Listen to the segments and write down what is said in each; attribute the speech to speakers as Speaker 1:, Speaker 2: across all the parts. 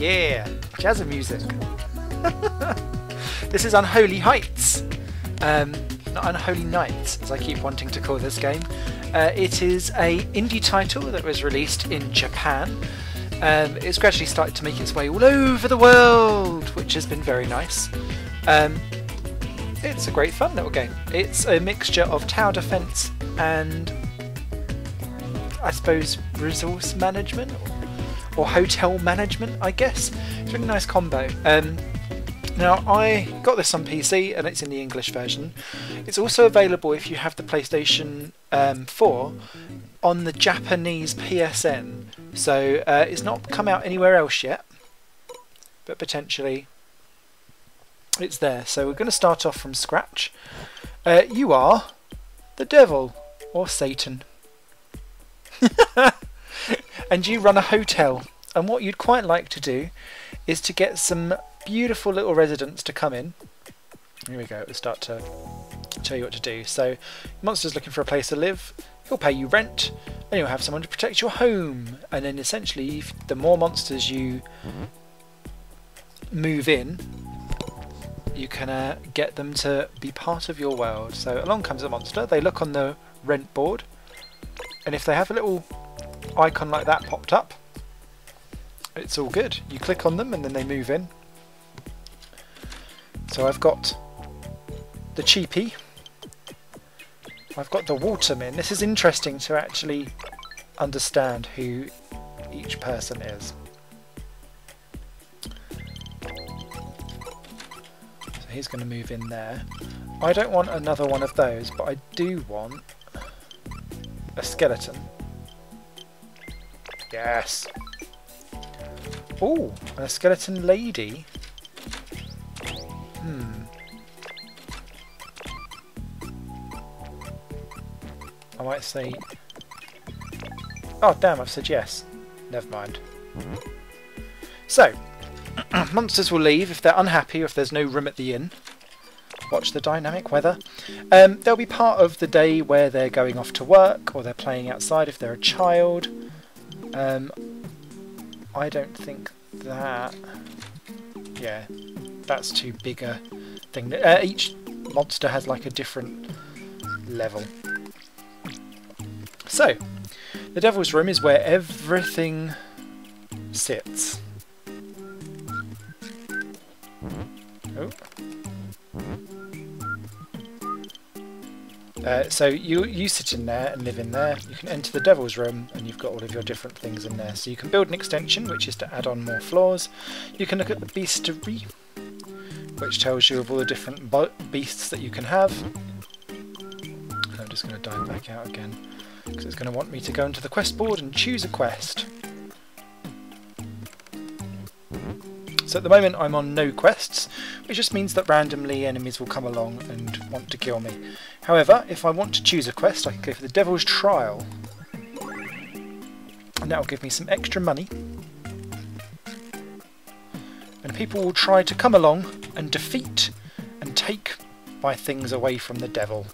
Speaker 1: Yeah, jazz music. This is Unholy Heights. Not Unholy Nights, as I keep wanting to call this game. It is a indie title that was released in Japan. It's gradually started to make its way all over the world, which has been very nice. It's a great fun little game. It's a mixture of tower defence and, I suppose, resource management or hotel management, I guess. It's a really nice combo. Now, I got this on PC and it's in the English version. It's also available if you have the PlayStation 4 on the Japanese PSN. So it's not come out anywhere else yet, but potentially it's there. So we're going to start off from scratch. You are the devil or Satan. And you run a hotel. And what you'd quite like to do is to get some beautiful little residents to come in. Here we go, it'll start to tell you what to do. So, monster's looking for a place to live, he'll pay you rent, and you'll have someone to protect your home. And then essentially, the more monsters you move in, you can get them to be part of your world. So along comes a monster, they look on the rent board, and if they have a little icon like that popped up, it's all good. You click on them and then they move in. So I've got the cheapie, I've got the waterman. This is interesting to actually understand who each person is. So he's going to move in there. I don't want another one of those, but I do want a skeleton. Yes! Oh, a skeleton lady. I might say... Oh damn, I've said yes. Never mind. So, monsters will leave if they're unhappy or if there's no room at the inn. Watch the dynamic weather. They'll be part of the day where they're going off to work or they're playing outside if they're a child. I don't think that... Yeah, that's too big a thing. Each monster has like a different level. So, the Devil's Room is where everything sits. Oh. So you sit in there and live in there. You can enter the Devil's Room and you've got all of your different things in there. So you can build an extension, which is to add on more floors. You can look at the beastery, which tells you of all the different beasts that you can have. And I'm just going to dive back out again, because it's going to want me to go into the quest board and choose a quest. So at the moment I'm on no quests, which just means that randomly enemies will come along and want to kill me. However, if I want to choose a quest, I can go for the Devil's Trial. And that will give me some extra money. And people will try to come along and defeat and take my things away from the devil.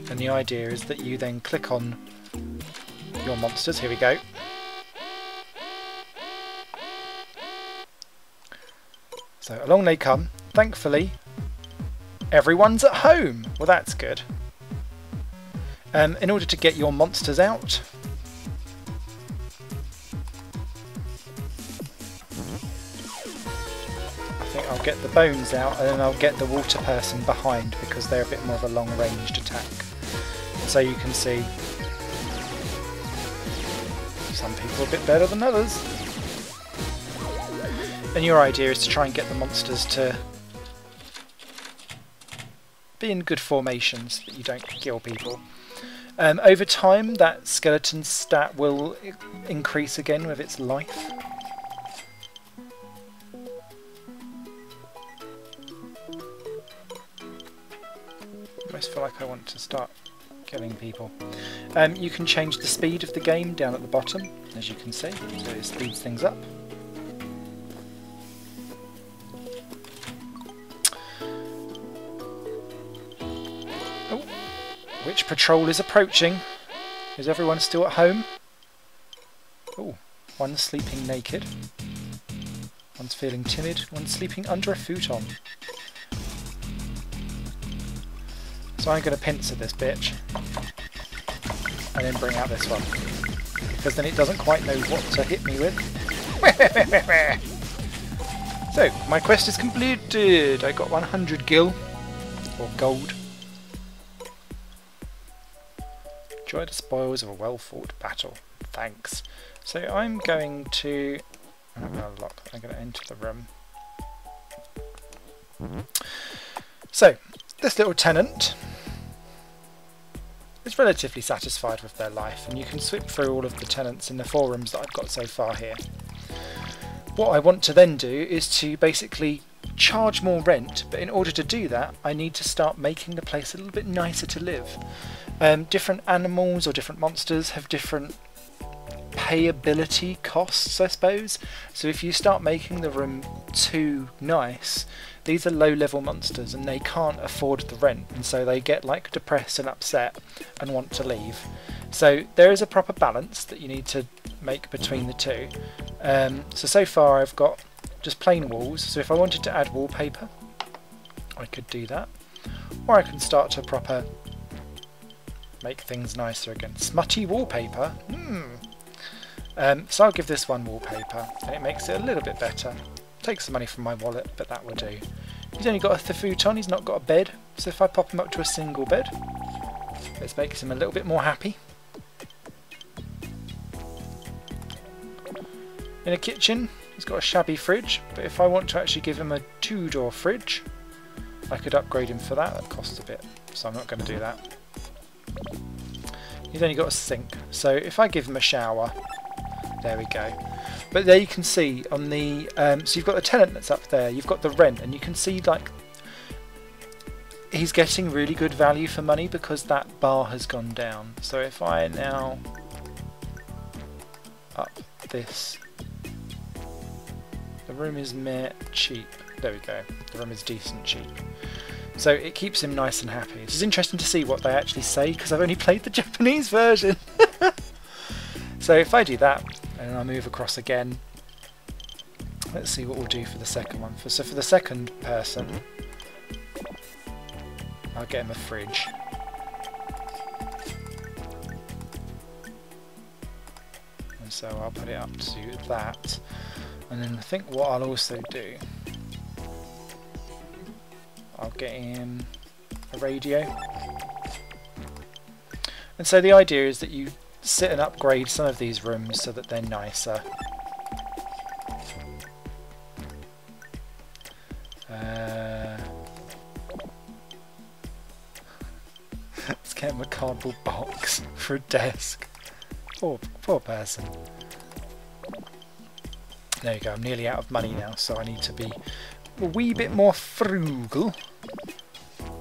Speaker 1: And the idea is that you then click on your monsters. Here we go. So along they come. Thankfully, everyone's at home. Well, that's good. In order to get your monsters out, I think I'll get the bones out and then I'll get the water person behind, because they're a bit more of a long-ranged attack. So you can see some people are a bit better than others. And your idea is to try and get the monsters to be in good formations so that you don't kill people. Over time, that skeleton stat will increase again with its life. I almost feel like I want to start killing people. You can change the speed of the game down at the bottom, as you can see, so it speeds things up. Oh, which patrol is approaching? Is everyone still at home? Oh, one's sleeping naked. One's feeling timid. One's sleeping under a futon. So I'm going to pincer this bitch. And then bring out this one. Because then it doesn't quite know what to hit me with. So, my quest is completed. I got 100 gil. Or gold. Enjoy the spoils of a well-fought battle. Thanks. So I'm going to... I'm going to enter the room. So, this little tenant is relatively satisfied with their life, and you can swip through all of the tenants in the 4 rooms that I've got so far here. What I want to then do is to basically charge more rent, but in order to do that I need to start making the place a little bit nicer to live. Different animals or different monsters have different payability costs, I suppose. So if you start making the room too nice, these are low level monsters and they can't afford the rent, and so they get like depressed and upset and want to leave. So there is a proper balance that you need to make between the two. So far I've got just plain walls, so if I wanted to add wallpaper I could do that, or I can start to proper make things nicer again. Smutty wallpaper? So I'll give this one wallpaper and it makes it a little bit better. Takes some money from my wallet, but that will do. He's only got a futon, he's not got a bed, so if I pop him up to a single bed, this makes him a little bit more happy. In a kitchen, he's got a shabby fridge, but if I want to actually give him a 2-door fridge, I could upgrade him for that. That costs a bit, so I'm not going to do that. He's only got a sink, so if I give him a shower, there we go. But there you can see on the, so you've got the tenant that's up there, you've got the rent, and you can see like he's getting really good value for money because that bar has gone down. So if I now up this, the room is cheap. There we go. The room is decent cheap. So it keeps him nice and happy. It's interesting to see what they actually say because I've only played the Japanese version. So if I do that and I move across again, let's see what we'll do for the second one. So for the second person, I'll get him a fridge. And so I'll put it up to that. And then I think what I'll also do, I'll get him a radio. And so the idea is that you sit and upgrade some of these rooms so that they're nicer. Let's get him a cardboard box for a desk. Poor person. There you go, I'm nearly out of money now, so I need to be a wee bit more frugal.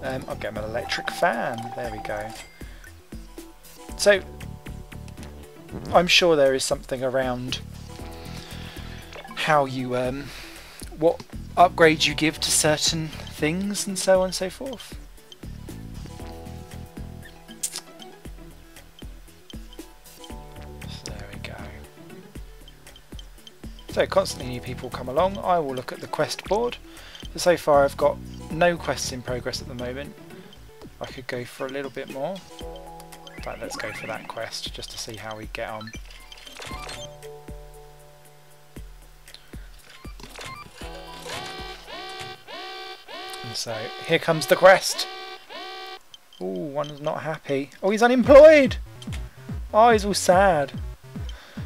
Speaker 1: I'll get him an electric fan, there we go. So, I'm sure there is something around how you, what upgrades you give to certain things and so on and so forth. So there we go. So constantly new people come along. I will look at the quest board. So far I've got no quests in progress at the moment. I could go for a little bit more. But let's go for that quest just to see how we get on. And so here comes the quest. Ooh, one's not happy. Oh, he's unemployed. Oh, he's all sad.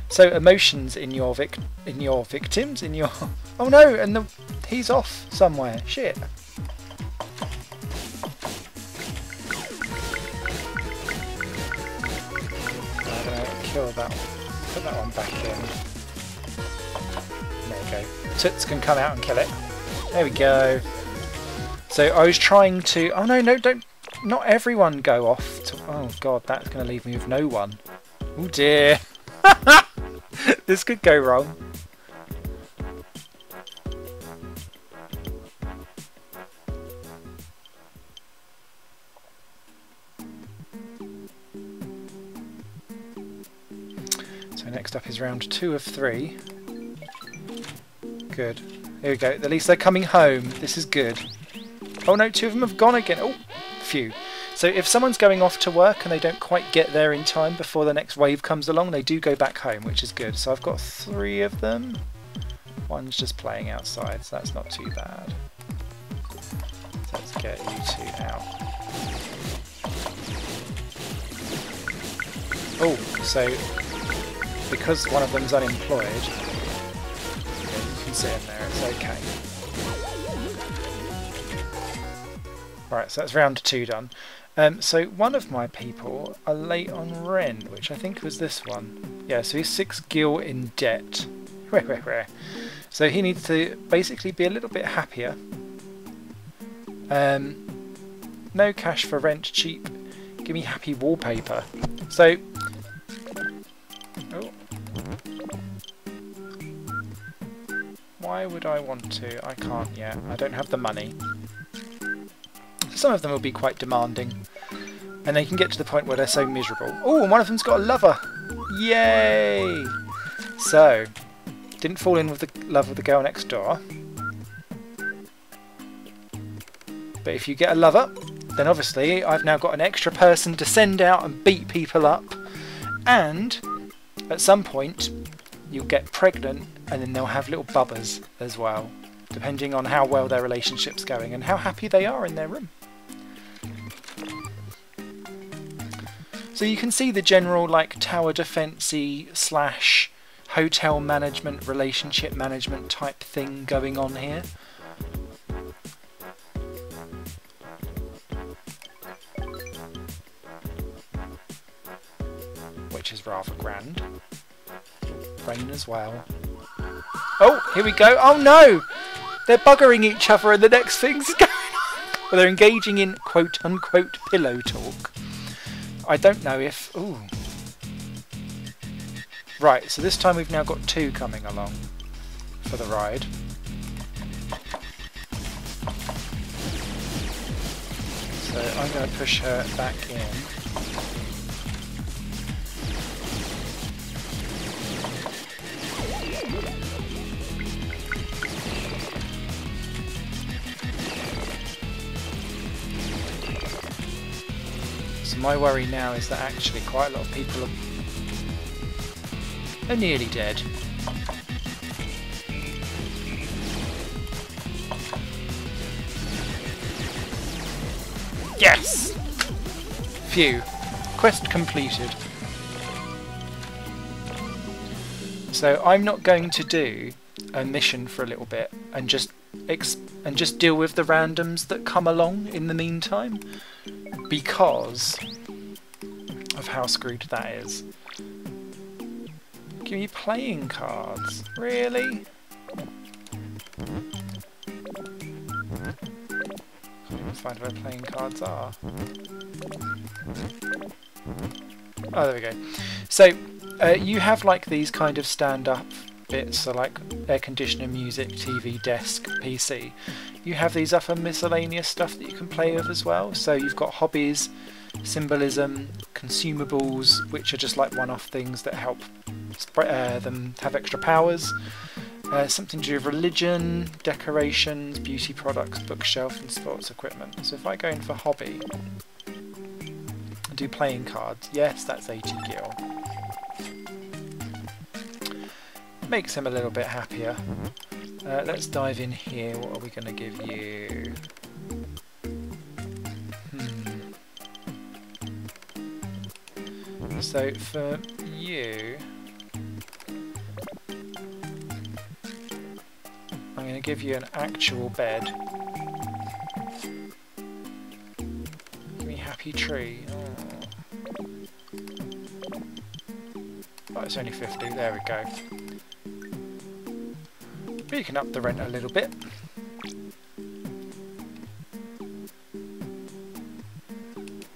Speaker 1: So emotions in your victims, oh no, and he's off somewhere. Shit. I'm gonna kill that one. Put that one back in. There we go. Toots can come out and kill it. There we go. So I was trying to. Oh no, don't. Not everyone go off. Oh god, that's gonna leave me with no one. Oh dear. This could go wrong. So So next up is round 2 of 3. Good. Here we go. At least they're coming home. This is good. Oh no, 2 of them have gone again. Oh, phew. So if someone's going off to work and they don't quite get there in time before the next wave comes along, they do go back home, which is good. So I've got 3 of them. One's just playing outside, so that's not too bad. So let's get you 2 out. Oh, so because one of them's unemployed, you can sit in there, it's okay. Right, so that's round 2 done. So one of my people are late on rent, which I think was this one. Yeah, so he's 6 gil in debt. So he needs to basically be a little bit happier. No cash for rent, cheap. Give me happy wallpaper. So, oh. Why would I want to? I can't yet. I don't have the money. Some of them will be quite demanding, and they can get to the point where they're so miserable. Oh, and one of them's got a lover! Yay! So, didn't fall in with the love of the girl next door. But if you get a lover, then obviously I've now got an extra person to send out and beat people up, and at some point you'll get pregnant and then they'll have little bubbers as well, depending on how well their relationship's going and how happy they are in their room. So you can see the general like tower defense-y / hotel management, relationship management type thing going on here. Which is rather grand. Rain as well. Oh, here we go. Oh no! They're buggering each other and the next thing's going on. Well, they're engaging in quote-unquote pillow talk. I don't know if... Ooh. Right, so this time we've now got 2 coming along for the ride. So I'm going to push her back in. So my worry now is that actually quite a lot of people are nearly dead. Yes! Phew. Quest completed. So I'm not going to do a mission for a little bit and just deal with the randoms that come along in the meantime, because of how screwed that is. Give me playing cards. Really? Can't even find where playing cards are. Oh, there we go. So you have like these kind of stand-up bits, so like air conditioner, music, TV, desk, PC. You have these other miscellaneous stuff that you can play with as well. So you've got hobbies, symbolism, consumables, which are just like one-off things that help them have extra powers. Something to do with religion, decorations, beauty products, bookshelf and sports equipment. So if I go in for hobby and do playing cards, yes, that's 80 gil. Makes him a little bit happier. Let's dive in here. What are we going to give you? So for you, I'm going to give you an actual bed. Give me happy tree. Oh, it's only 50. There we go. But you can up the rent a little bit.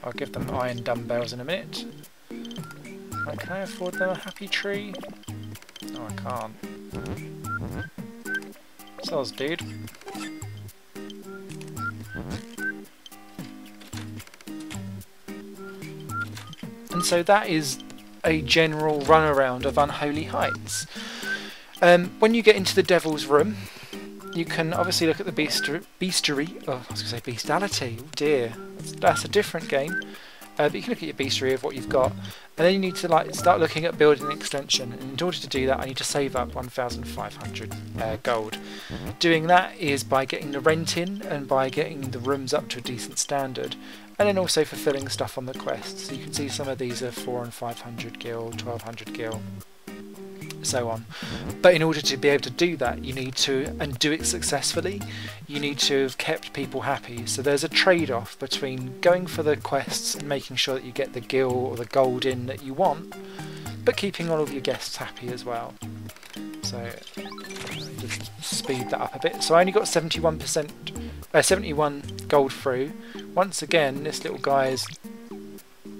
Speaker 1: I'll give them iron dumbbells in a minute. Right, can I afford them a happy tree? No, I can't. Soz, dude. And so that is a general run around of Unholy Heights. When you get into the Devil's Room, you can obviously look at the bestiary. Oh, I was going to say bestiality. Oh dear, that's a different game. But you can look at your bestiary of what you've got, and then you need to start looking at building an extension. And in order to do that, I need to save up 1,500 gold. Doing that is by getting the rent in and by getting the rooms up to a decent standard, and then also fulfilling stuff on the quests. So you can see some of these are 400 and 500 gil, 1,200 gil, so on. But in order to be able to do that, you need to, and do it successfully, you need to have kept people happy. So there's a trade-off between going for the quests and making sure that you get the gil or the gold in that you want, but keeping all of your guests happy as well. So just speed that up a bit. So I only got 71 gold through. Once again, this little guy is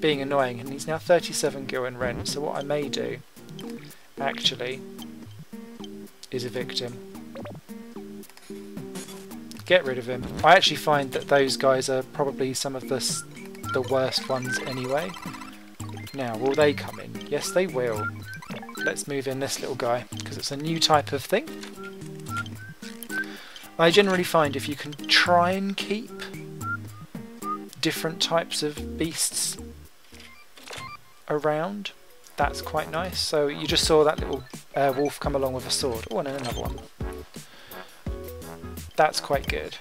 Speaker 1: being annoying, and he's now 37 gil in rent. So what I may do actually is evict him. Get rid of him. I actually find that those guys are probably some of the worst ones anyway. Now, will they come in? Yes, they will. Let's move in this little guy, because it's a new type of thing. I generally find if you can try and keep different types of beasts around, that's quite nice. So you just saw that little wolf come along with a sword. Oh, and then another one. That's quite good.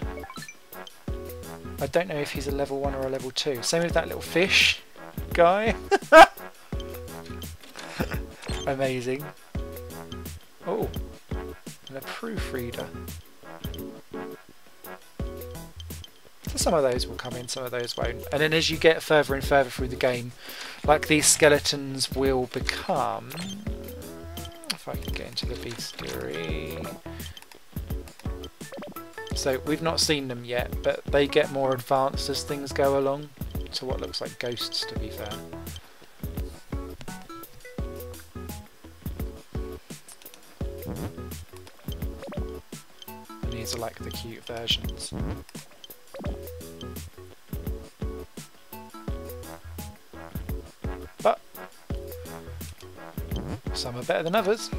Speaker 1: I don't know if he's a level 1 or a level 2. Same with that little fish guy. Amazing. Oh, and a proofreader. So some of those will come in, some of those won't. And then as you get further and further through the game, like these skeletons will become... If I can get into the bestiary... So we've not seen them yet, but they get more advanced as things go along. To what looks like ghosts, to be fair. And these are like the cute versions. But some are better than others.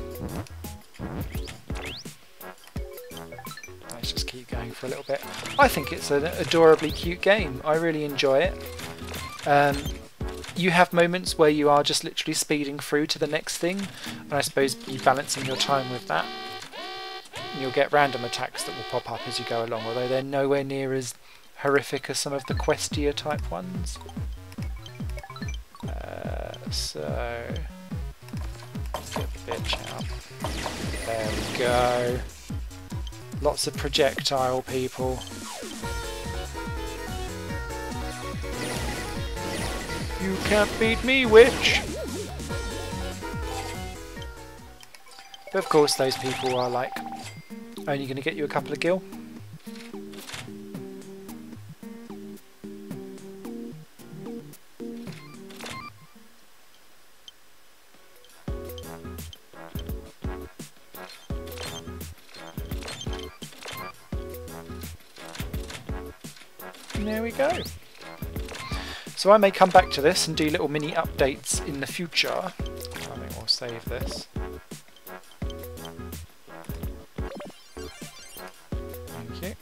Speaker 1: Let's just keep going for a little bit. I think it's an adorably cute game. I really enjoy it. You have moments where you are just literally speeding through to the next thing, and I suppose you're balancing your time with that. And you'll get random attacks that will pop up as you go along, although they're nowhere near as horrific as some of the questier type ones. So get the bitch out. There we go. Lots of projectile people. You can't beat me, witch! But of course those people are like only going to get you a couple of gil. And there we go. So I may come back to this and do little mini updates in the future. I think we'll save this. Thank you.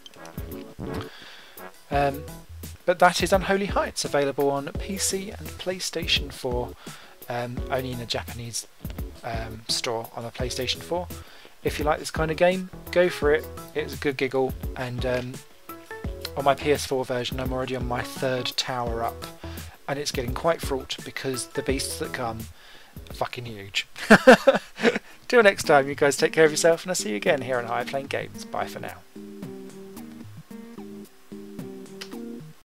Speaker 1: But that is Unholy Heights, available on PC and PlayStation 4, only in the Japanese store on the PlayStation 4. If you like this kind of game, go for it. It's a good giggle, and on my PS4 version I'm already on my 3rd tower up, and it's getting quite fraught because the beasts that come are fucking huge. Till next time, you guys take care of yourself, and I'll see you again here on High Playing Games. Bye for now.